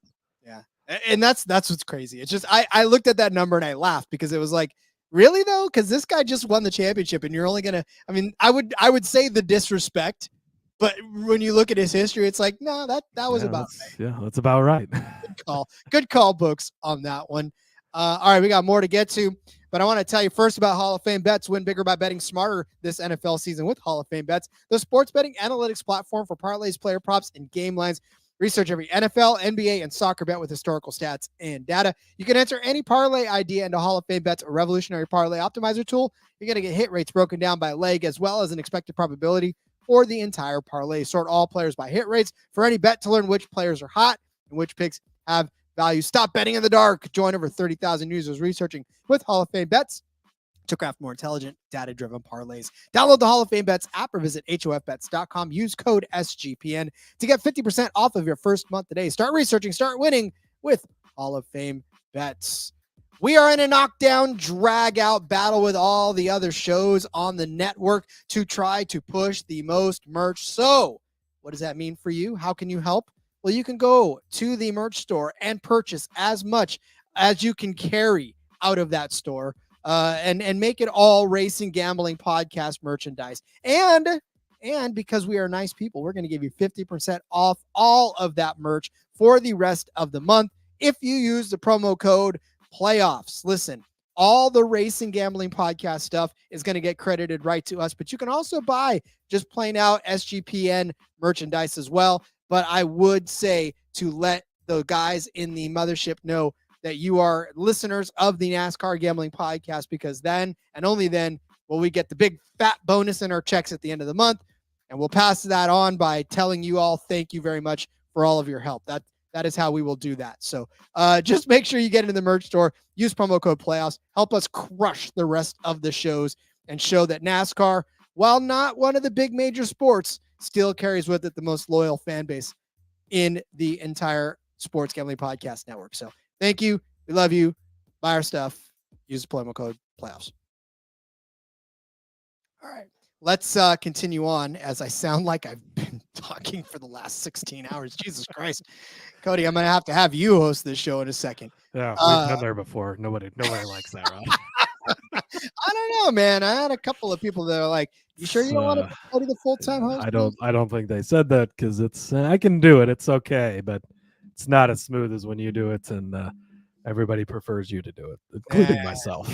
Yeah, and that's what's crazy. It's just I looked at that number and I laughed because it was like, really though, because this guy just won the championship, and you're only gonna. I mean, I would say the disrespect. But when you look at his history, it's like, no, that was about right. Yeah, that's about right. Good call, books on that one. All right, we got more to get to, but I want to tell you first about Hall of Fame Bets. Win bigger by betting smarter this NFL season with Hall of Fame Bets, the sports betting analytics platform for parlays, player props, and game lines. Research every NFL, NBA, and soccer bet with historical stats and data. You can enter any parlay idea into Hall of Fame Bets, a revolutionary parlay optimizer tool. You're going to get hit rates broken down by leg as well as an expected probability for the entire parlay. Sort all players by hit rates for any bet to learn which players are hot and which picks have value. Stop betting in the dark. Join over 30,000 users researching with Hall of Fame Bets to craft more intelligent, data-driven parlays. Download the Hall of Fame Bets app or visit hofbets.com. Use code SGPN to get 50% off of your first month today. Start researching, start winning with Hall of Fame Bets. We are in a knockdown, drag-out battle with all the other shows on the network to try to push the most merch. So, what does that mean for you? How can you help? Well, you can go to the merch store and purchase as much as you can carry out of that store and make it all Racing Gambling Podcast merchandise. And because we are nice people, we're going to give you 50% off all of that merch for the rest of the month if you use the promo code playoffs. Listen, all the Racing Gambling Podcast stuff is going to get credited right to us, but you can also buy just plain out SGPN merchandise as well. But I would say to let the guys in the mothership know that you are listeners of the NASCAR Gambling Podcast, because then and only then will we get the big fat bonus in our checks at the end of the month. And we'll pass that on by telling you all thank you very much for all of your help. That is how we will do that. So just make sure you get into the merch store, use promo code playoffs, help us crush the rest of the shows and show that NASCAR, while not one of the big major sports, still carries with it the most loyal fan base in the entire Sports Gambling Podcast Network. So thank you. We love you. Buy our stuff. Use the promo code playoffs. All right. Let's continue on as I sound like I've been talking for the last 16 hours. Jesus Christ. Cody, I'm going to have you host this show in a second. Yeah, we've been there before. Nobody likes that, Rob. I don't know, man. I had a couple of people that are like, "You sure you don't want to go to the full-time host?" I don't think they said that because it's I can do it. It's okay, but it's not as smooth as when you do it, and everybody prefers you to do it, including myself.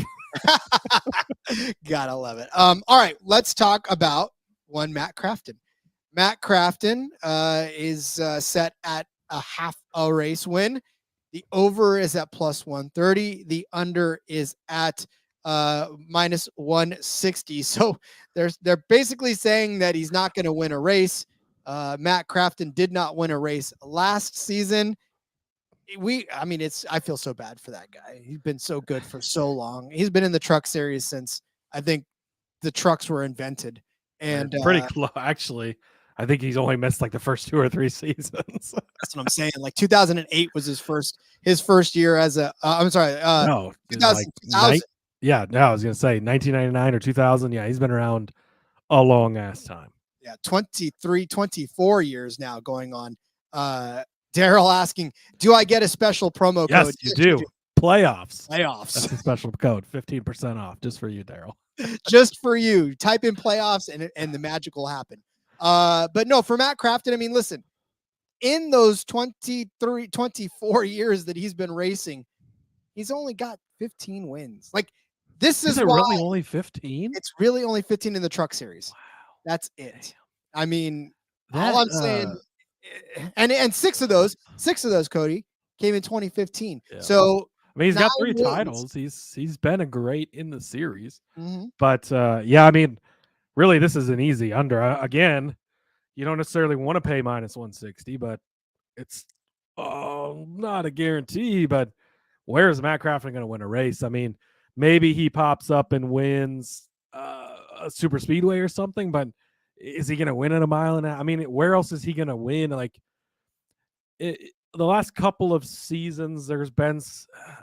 Gotta love it. All right, let's talk about one Matt Crafton. Matt Crafton is set at a half a race win. The over is at plus 130. The under is at minus 160. So they're basically saying that he's not going to win a race. Matt Crafton did not win a race last season. I feel so bad for that guy. He's been so good for so long. He's been in the truck series since I think the trucks were invented. And pretty close, actually. I think he's only missed like the first 2 or 3 seasons. That's what I'm saying. Like 2008 was his first year as a. I'm sorry. No, 2000. Yeah, no, I was gonna say 1999 or 2000. Yeah, he's been around a long ass time. Yeah, 24 years now going on. Daryl asking, "Do I get a special promo code?" Yes, you do. Playoffs. Playoffs. That's a special code. 15% off just for you, Daryl. Just for you. Type in playoffs and the magic will happen. But no, for Matt Crafton, I mean, listen, in those 24 years that he's been racing, he's only got 15 wins. Like, this is why really only 15? It's really only 15 in the truck series. Wow. That's it. I mean, all I'm saying, and six of those, Cody, came in 2015. Yeah. So I mean, he's got 3 wins. titles. He's been a great in the series. Mm-hmm. But yeah, I mean, really, this is an easy under. Again, you don't necessarily want to pay minus 160, but it's not a guarantee. But where is Matt Crafton going to win a race? I mean, maybe he pops up and wins a super speedway or something, but is he going to win at a mile and a half? I mean, where else is he going to win? Like, the last couple of seasons, there's been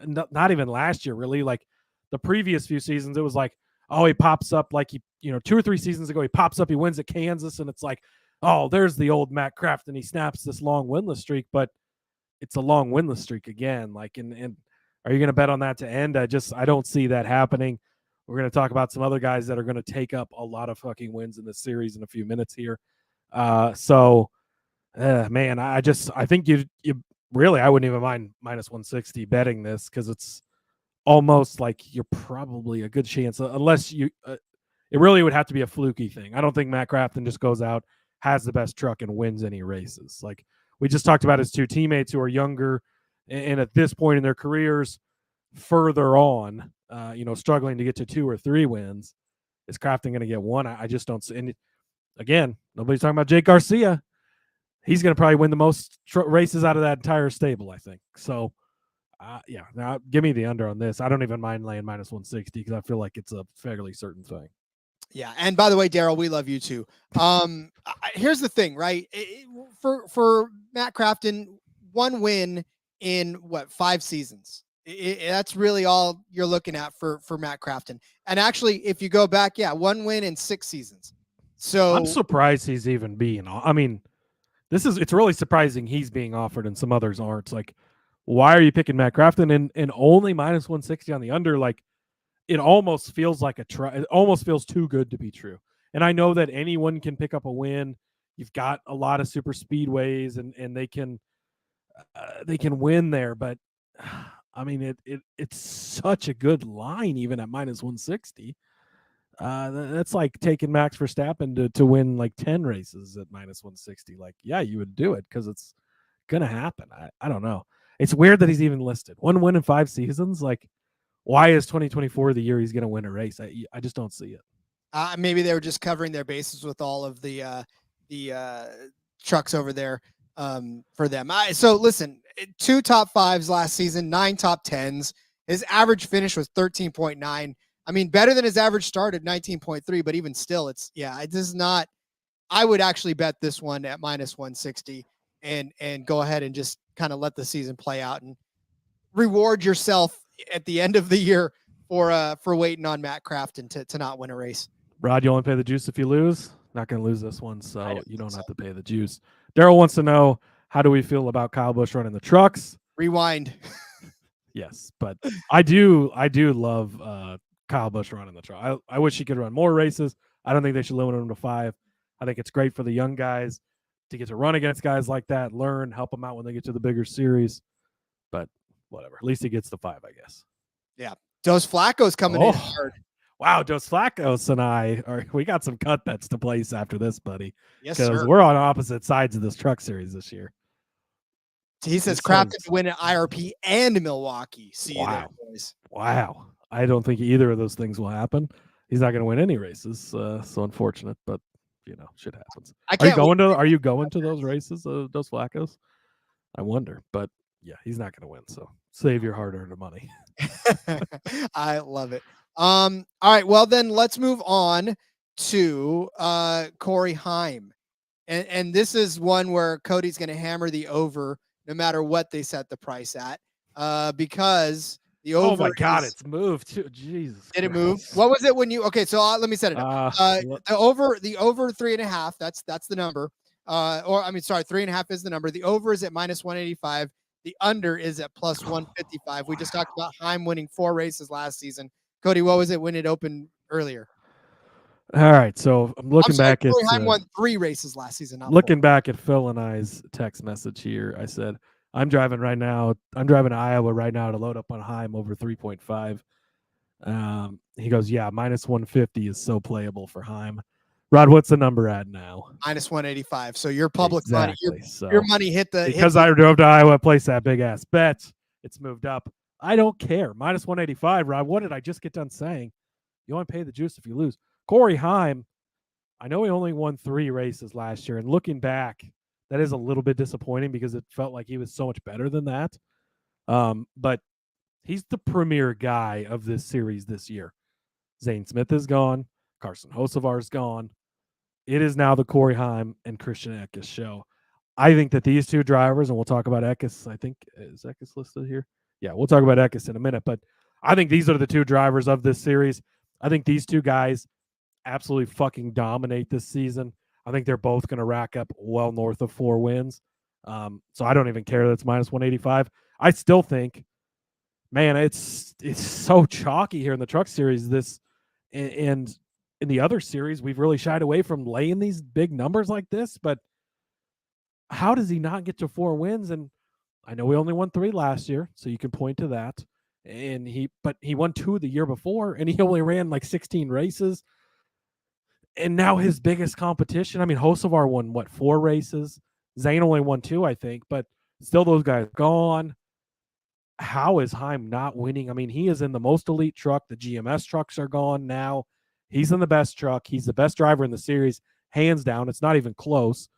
not even last year, really. Like the previous few seasons, it was like, oh, he pops up like 2 or 3 seasons ago, he pops up, he wins at Kansas, and it's like, oh, there's the old Matt Crafton. He snaps this long winless streak, but it's a long winless streak again. Like, and are you going to bet on that to end? I don't see that happening. We're going to talk about some other guys that are going to take up a lot of fucking wins in this series in a few minutes here. Man, I think you really, I wouldn't even mind minus 160 betting this because it's almost like you're probably a good chance, unless you, it really would have to be a fluky thing. I don't think Matt Crafton just goes out, has the best truck, and wins any races. Like we just talked about his 2 teammates who are younger and at this point in their careers, further on, struggling to get to 2 or 3 wins. Is Crafton going to get 1? I just don't see. And again, nobody's talking about Jake Garcia. He's going to probably win the most races out of that entire stable, I think. So, yeah, now give me the under on this. I don't even mind laying minus 160 because I feel like it's a fairly certain thing. Yeah, and by the way, Daryl, we love you too. Here's the thing, right? For Matt Crafton, 1 win in 5 seasons. That's really all you're looking at for Matt Crafton. And actually, if you go back, 1 win in 6 seasons. So I'm surprised he's even being. I mean, it's really surprising he's being offered and some others aren't. It's like, why are you picking Matt Crafton and only minus 160 on the under? Like, it almost feels like it almost feels too good to be true. And I know that anyone can pick up a win. You've got a lot of super speedways and they can win there, but I mean, it's such a good line even at minus 160. That's like taking Max Verstappen to win like 10 races at minus 160. Like, yeah, you would do it because it's gonna happen. I don't know. It's weird that he's even listed 1 win in 5 seasons. Like, why is 2024 the year he's gonna win a race? I just don't see it. Maybe they were just covering their bases with all of the trucks over there for them. So listen, 2 top 5s last season, 9 top 10s. His average finish was 13.9. I mean, better than his average start at 19.3, but even still, it is not. I would actually bet this one at minus 160 and go ahead and just kind of let the season play out and reward yourself at the end of the year for waiting on Matt Crafton to not win a race. Rod, you only pay the juice if you lose. Not going to lose this one, so you don't have to pay the juice. Daryl wants to know, how do we feel about Kyle Busch running the trucks? Rewind. Yes, but I do love Kyle Busch running the truck. I wish he could run more races. I don't think they should limit him to 5. I think it's great for the young guys to get to run against guys like that, learn, help them out when they get to the bigger series. But whatever. At least he gets to 5, I guess. Yeah. Dos Flacco's coming in hard. Wow, Dos Flacco's and we got some cut bets to place after this, buddy. Yes, sir. Because we're on opposite sides of this truck series this year. He says Craftsman to win at IRP and Milwaukee. See you there, boys. Wow. I don't think either of those things will happen. He's not going to win any races. So unfortunate, but shit happens. Are you going to those races, Dos Flacco's? I wonder, but yeah, he's not going to win. So save your hard-earned money. I love it. All right. Well, then let's move on to Corey Heim. And this is one where Cody's going to hammer the over no matter what they set the price at, because the over. Oh my God, it's moved too. Jesus. Did it move? What was it when you? Okay, so let me set it up. The over 3.5. That's the number. 3.5 is the number. The over is at -185. The under is at +155. We just talked about Heim winning 4 races last season. Cody, what was it when it opened earlier? All right, so I'm looking back at Heim won 3 races last season. Looking back at Phil and I's text message here, I said, I'm driving to Iowa right now to load up on Heim over 3.5. He goes, yeah, -150 is so playable for Heim. Rod, what's the number at now? -185. So your public exactly. money, your money hit the. Because I drove to Iowa, placed that big ass bet. It's moved up. I don't care. -185, Rod. What did I just get done saying? You only pay the juice if you lose. Corey Heim, I know he only won 3 races last year, and looking back, that is a little bit disappointing because it felt like he was so much better than that. But he's the premier guy of this series this year. Zane Smith is gone. Carson Hocevar is gone. It is now the Corey Heim and Christian Eckes show. I think that these 2 drivers, and we'll talk about Eckes. I think, is Eckes listed here? Yeah, we'll talk about Eckes in a minute, but I think these are the 2 drivers of this series. I think these 2 guys absolutely fucking dominate this season. I think they're both going to rack up well north of 4 wins. So I don't even care that it's -185. I still think, man, it's so chalky here in the Truck Series. And in the other series, we've really shied away from laying these big numbers like this. But how does he not get to 4 wins? And I know he only won 3 last year, so you can point to that. But he won 2 the year before, and he only ran like 16 races. And now his biggest competition, Hocevar won, 4 races? Zane only won 2, I think, but still those guys gone. How is Heim not winning? He is in the most elite truck. The GMS trucks are gone now. He's in the best truck. He's the best driver in the series, hands down. It's not even close.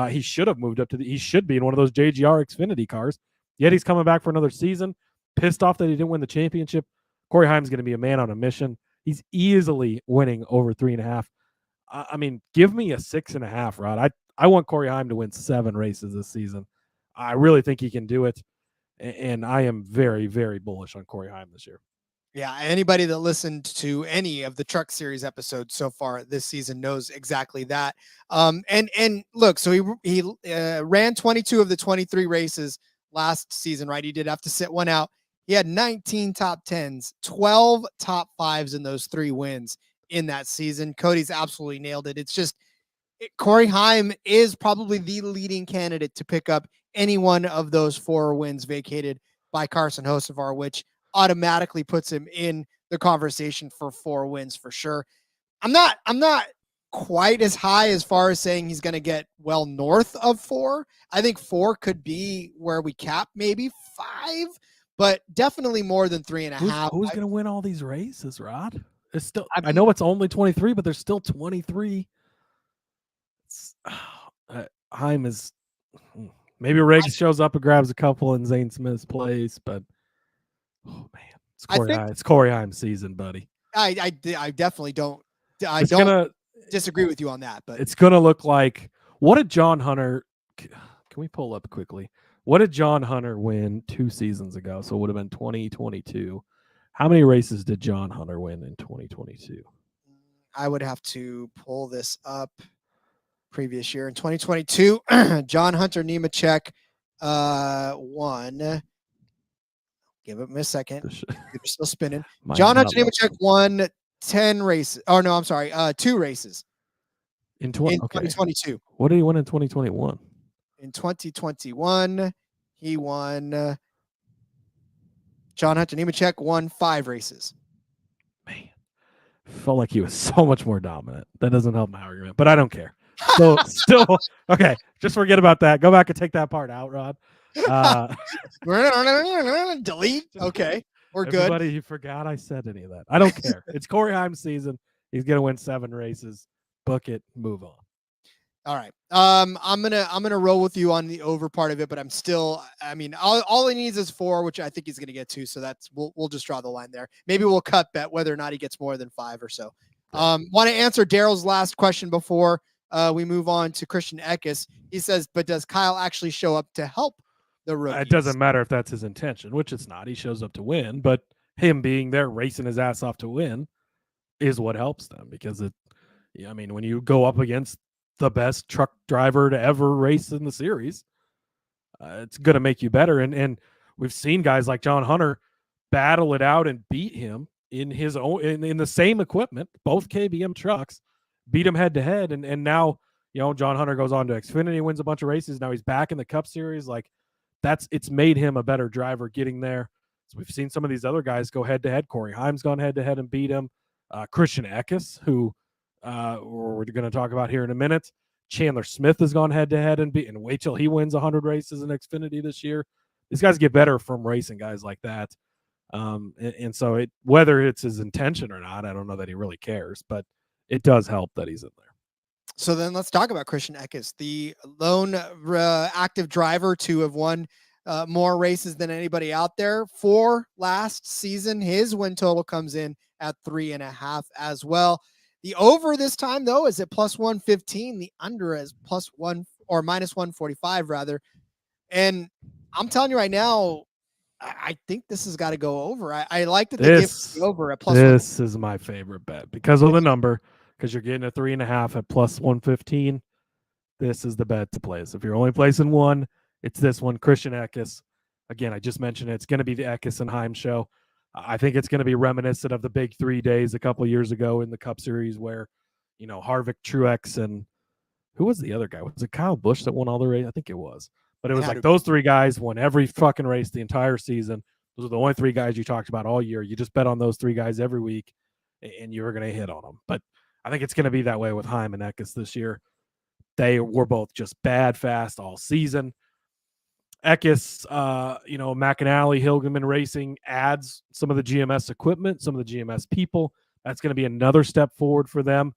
He should have moved up he should be in one of those JGR Xfinity cars. Yet he's coming back for another season. Pissed off that he didn't win the championship. Corey Heim's going to be a man on a mission. He's easily winning over 3.5. Give me a 6.5, Rod. I want Corey Heim to win 7 races this season. I really think he can do it. And I am very, very bullish on Corey Heim this year. Yeah, anybody that listened to any of the Truck Series episodes so far this season knows exactly that. And look, so he ran 22 of the 23 races last season, right? He did have to sit one out. He had 19 top 10s, 12 top 5s in those 3 wins in that season. Cody's absolutely nailed it. It's just Corey Heim is probably the leading candidate to pick up any one of those 4 wins vacated by Carson Hocevar, which automatically puts him in the conversation for 4 wins for sure. I'm not quite as high as far as saying he's going to get well north of 4. I think 4 could be where we cap, maybe 5, but definitely more than 3.5. Who's going to win all these races, Rod? It's still, I know it's only 23, but there's still 23. Heim is maybe Riggs shows up and grabs a couple in Zane Smith's place, but oh man, it's Corey Heim season, buddy. I definitely don't. Disagree with you on that, but it's gonna look like, what did John Hunter? Can we pull up quickly? What did John Hunter win 2 seasons ago? So it would have been 2022. How many races did John Hunter win in 2022? I would have to pull this up. Previous year in 2022, John Hunter Nemechek won. Give it a second. The sh- You're still spinning. Mine's John not Hunter loading. won 10 races. Oh, no, I'm sorry. 2 races in in 2022. 2022. What did he win in 2021? In 2021, he won. John Hunter Nemechek won 5 races. Man, felt like he was so much more dominant. That doesn't help my argument, but I don't care. So still okay. Just forget about that. Go back and take that part out, Rod. Delete. Okay, we're good. Everybody, you forgot I said any of that. I don't care. It's Corey Heim season. He's gonna win 7 races. Book it. Move on. All right. I'm gonna roll with you on the over part of it, but I'm still. I mean, all he needs is 4, which I think he's gonna get 2. So that's we'll just draw the line there. Maybe we'll cut bet whether or not he gets more than 5 or so. Want to answer Daryl's last question before we move on to Christian Eckes. He says, but does Kyle actually show up to help the rookies? It doesn't matter if that's his intention, which it's not. He shows up to win, but him being there, racing his ass off to win, is what helps them because I mean, when you go up against the best truck driver to ever race in the series, it's going to make you better. And we've seen guys like John Hunter battle it out and beat him in his own in the same equipment, both KBM trucks, beat him head to head. And now, John Hunter goes on to Xfinity, wins a bunch of races. Now he's back in the Cup Series. Like it's made him a better driver getting there. So we've seen some of these other guys go head to head. Corey Heim's gone head to head and beat him. Christian Eckes, who we're going to talk about here in a minute. Chandler Smith has gone head to head and wait till he wins 100 races in Xfinity this year. These guys get better from racing guys like that. And so whether it's his intention or not, I don't know that he really cares, but it does help that he's in there. So then let's talk about Christian Eckes, the lone active driver to have won more races than anybody out there. For last season, his win total comes in at 3.5 as well. The over this time, though, is at plus 115. The under is plus 1 or minus 145, rather. And I'm telling you right now, I think this has got to go over. I like that they give the over at plus. This is my favorite bet because of the number, because you're getting a 3.5 at plus 115. This is the bet to place. If you're only placing one, it's this one. Christian Eckes. Again, I just mentioned it's going to be the Eckes and Heim show. I think it's going to be reminiscent of the big 3 days a couple of years ago in the Cup Series where, Harvick, Truex, and who was the other guy? Was it Kyle Busch that won all the races? I think it was. But it was like those 3 guys won every fucking race the entire season. Those are the only 3 guys you talked about all year. You just bet on those 3 guys every week, and you were going to hit on them. But I think it's going to be that way with Heim and Eckes this year. They were both just bad fast all season. Eckes, McAnally, Hilgeman Racing adds some of the GMS equipment, some of the GMS people. That's going to be another step forward for them.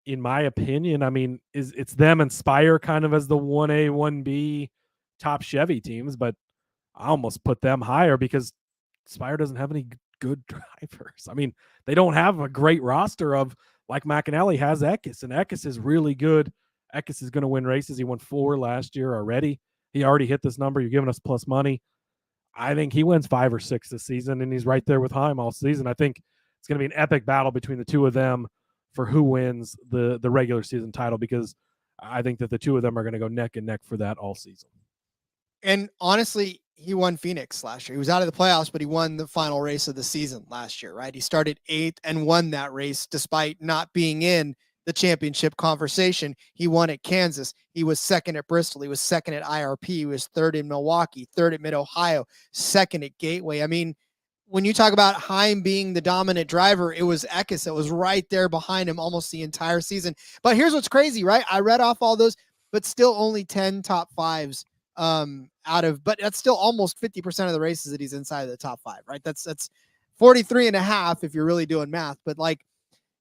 In my opinion, I mean, it's them and Spire kind of as the 1A, 1B top Chevy teams, but I almost put them higher because Spire doesn't have any good drivers. I mean, they don't have a great roster of like McAnally has Eckes, and Eckes is really good. Eckes is going to win races. He won 4 last year already. He already hit this number. You're giving us plus money. I think he wins 5 or 6 this season, and he's right there with Heim all season. I think it's going to be an epic battle between the 2 of them for who wins the regular season title, because I think that the 2 of them are going to go neck and neck for that all season. And honestly, he won Phoenix last year. He was out of the playoffs, but he won the final race of the season last year, right? He started 8th and won that race despite not being in the championship conversation. He won at Kansas. He was 2nd at Bristol. He was 2nd at IRP. He was 3rd in Milwaukee, 3rd at Mid-Ohio, 2nd at Gateway. I mean, when you talk about Heim being the dominant driver, it was Eckes that was right there behind him almost the entire season. But here's what's crazy, right? I read off all those, but still only 10 top 5s but that's still almost 50% of the races that he's inside of the top 5, right? That's 43.5 if you're really doing math, but like,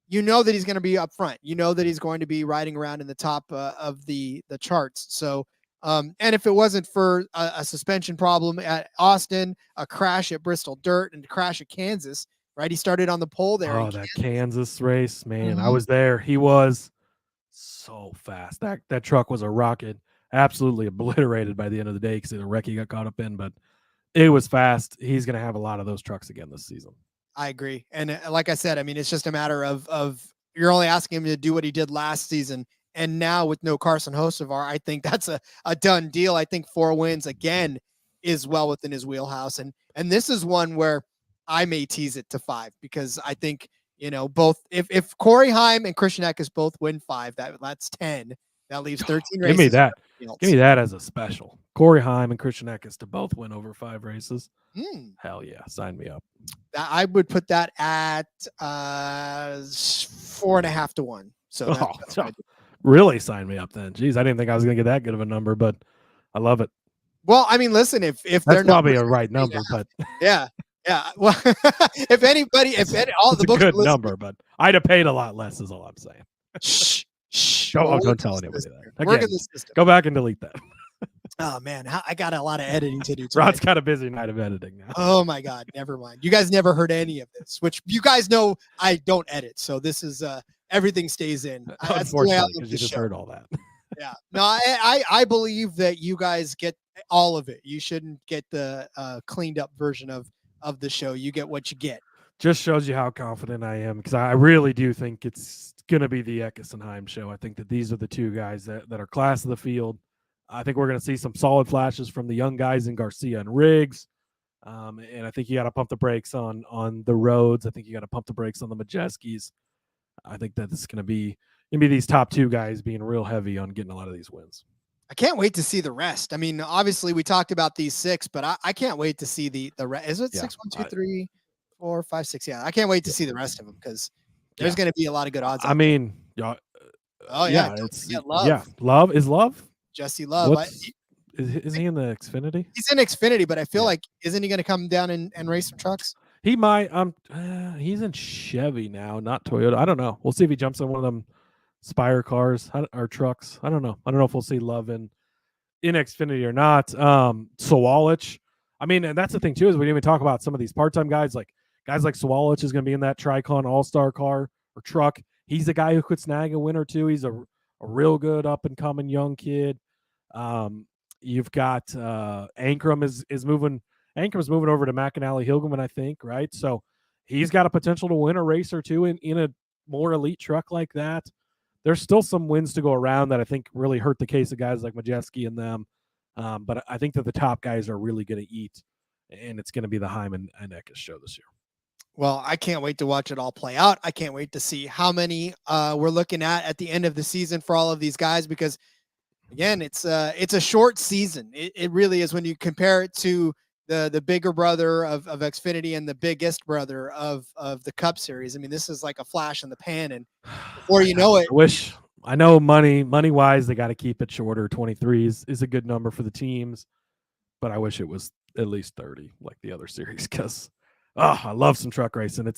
that he's going to be up front. That he's going to be riding around in the top of the charts. So, and if it wasn't for a suspension problem at Austin, a crash at Bristol Dirt, and a crash at Kansas, right? He started on the pole there. Oh, that Kansas race, man. I was there. He was so fast. That truck was a rocket. Absolutely obliterated by the end of the day because of the wreck he got caught up in, but it was fast. He's going to have a lot of those trucks again this season. I agree. And like I said, I mean, it's just a matter of you're only asking him to do what he did last season. And now with no Carson Hocevar, I think that's a done deal. I think 4 wins again is well within his wheelhouse. And this is one where I may tease it to 5 because I think, both if Corey Heim and Christian Eckes both win 5, that's 10. That leaves 13 races. Give me that. Give me that as a special. Corey Heim and Christian Eckes to both win over 5 races. Hell yeah. Sign me up. I would put that at 4.5 to 1. So that's really sign me up then. Jeez, I didn't think I was going to get that good of a number, but I love it. Well, I mean, listen, if that's they're probably a right number, but yeah. Well, if all the books a good number, but I'd have paid a lot less, is all I'm saying. Shh. Don't tell anybody that. Work in the system. Go back and delete that. Oh man, I got a lot of editing to do. Rod's got a busy night of editing now. Oh my God, never mind. You guys never heard any of this, which you guys know I don't edit, so this is everything stays in. Unfortunately, because you just heard all that. Yeah, no, I believe that you guys get all of it. You shouldn't get the cleaned up version of the show. You get what you get. Just shows you how confident I am, because I really do think it's going to be the Eckes and Heim show. I think that these are the two guys that are class of the field. I think we're going to see some solid flashes from the young guys in Garcia and Riggs. And I think you got to pump the brakes on the Rhodes. I think you got to pump the brakes on the Majeskis. I think that this is going to be these top 2 guys being real heavy on getting a lot of these wins. I can't wait to see the rest. I mean, obviously we talked about these 6, but I can't wait to see the rest. Is it 6, 1, 2, 3, 4, 5, 6? Yeah, I can't wait to see the rest of them, because there's going to be a lot of good odds. I mean, it's Love. Yeah, Love is Love. Jesse Love. Is he in the Xfinity? He's in Xfinity, but I feel like, isn't he going to come down and race some trucks? He might. He's in Chevy now, not Toyota. I don't know. We'll see if he jumps in one of them Spire cars or trucks. I don't know. I don't know if we'll see Love in Xfinity or not. Sawalich. I mean, and that's the thing too, is we didn't even talk about some of these part-time guys like Sawalich is going to be in that Tricon All-Star car or truck. He's the guy who could snag a win or two. He's a real good up-and-coming young kid. You've got Ankrum is moving. Ankram's moving over to McAnally Hilgeman, I think, right? So he's got a potential to win a race or two in a more elite truck like that. There's still some wins to go around that I think really hurt the case of guys like Majeski and them. But I think that the top guys are really going to eat, and it's going to be the Heim and Eckes show this year. Well, I can't wait to watch it all play out. I can't wait to see how many we're looking at the end of the season for all of these guys, because again, it's a short season. It really is when you compare it to the bigger brother of Xfinity and the biggest brother of the Cup Series. I mean, this is like a flash in the pan, and before you know it, I know money wise, they got to keep it shorter. 23 is a good number for the teams, but I wish it was at least 30 like the other series, because I love some truck racing.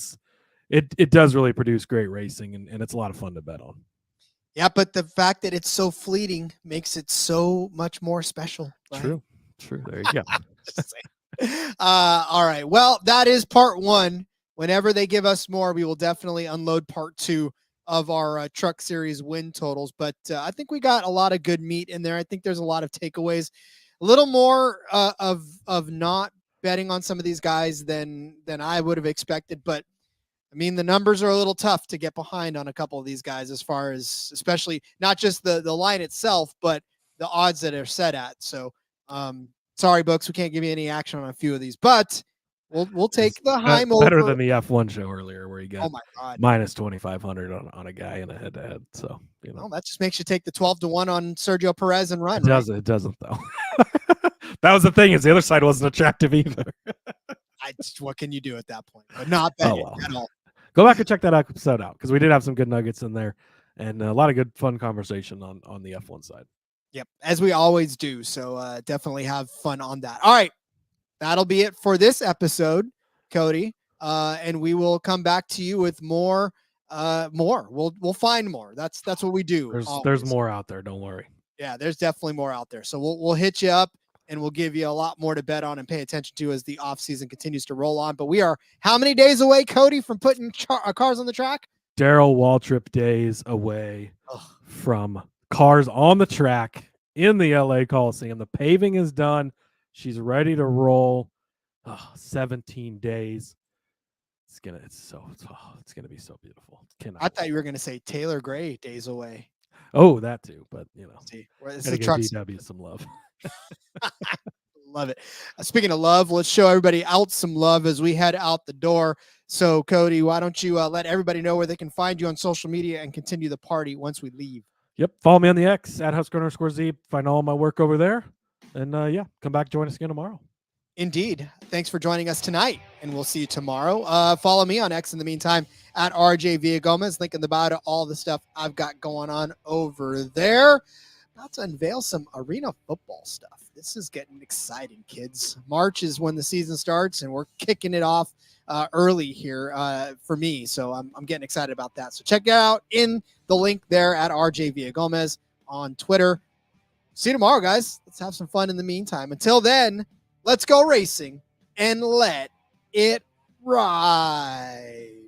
It does really produce great racing, and it's a lot of fun to bet on. Yeah, but the fact that it's so fleeting makes it so much more special. Right? True. There you go. All right. Well, that is part 1. Whenever they give us more, we will definitely unload part 2 of our truck series win totals. But I think we got a lot of good meat in there. I think there's a lot of takeaways, a little more of not betting on some of these guys than I would have expected. But I mean, the numbers are a little tough to get behind on a couple of these guys, as far as especially not just the line itself, but the odds that are set at. So sorry, books, we can't give you any action on a few of these, but we'll take the Heim over. Better than the F1 show earlier, where you got oh my God, minus 2,500 on a guy in a head-to-head. So well, that just makes you take the 12-1 on Sergio Perez and run. It doesn't though. That was the thing, is the other side wasn't attractive either. What can you do at that point? But not bet at all. Go back and check that episode out, because we did have some good nuggets in there and a lot of good fun conversation on the F1 side. Yep, as we always do. So definitely have fun on that. All right, that'll be it for this episode, Cody. And we will come back to you with more. We'll find more. That's what we do. There's more out there. Don't worry. Yeah, there's definitely more out there. So we'll hit you up, and we'll give you a lot more to bet on and pay attention to as the off season continues to roll on. But we are how many days away, Cody, from putting cars on the track? Darrell Waltrip days away from cars on the track in the LA Coliseum. The paving is done. She's ready to roll. 17 days. It's gonna be so beautiful. I thought you were gonna say Taylor Gray days away. Oh, that too, but See, it's gotta the give truck DW some love. Love it. Speaking of love, let's show everybody out some love as we head out the door. So, Cody, why don't you let everybody know where they can find you on social media and continue the party once we leave? Yep. Follow me on the X at Husker_Zeeb. Find all my work over there. And come back, join us again tomorrow. Indeed. Thanks for joining us tonight, and we'll see you tomorrow. Follow me on X in the meantime at RJ Villagomez. Link in the bio to all the stuff I've got going on over there. About to unveil some arena football stuff. This is getting exciting, kids. March is when the season starts, and we're kicking it off early here for me. So I'm getting excited about that. So check it out in the link there at RJ Villagomez on Twitter. See you tomorrow, guys. Let's have some fun in the meantime. Until then, let's go racing and let it ride.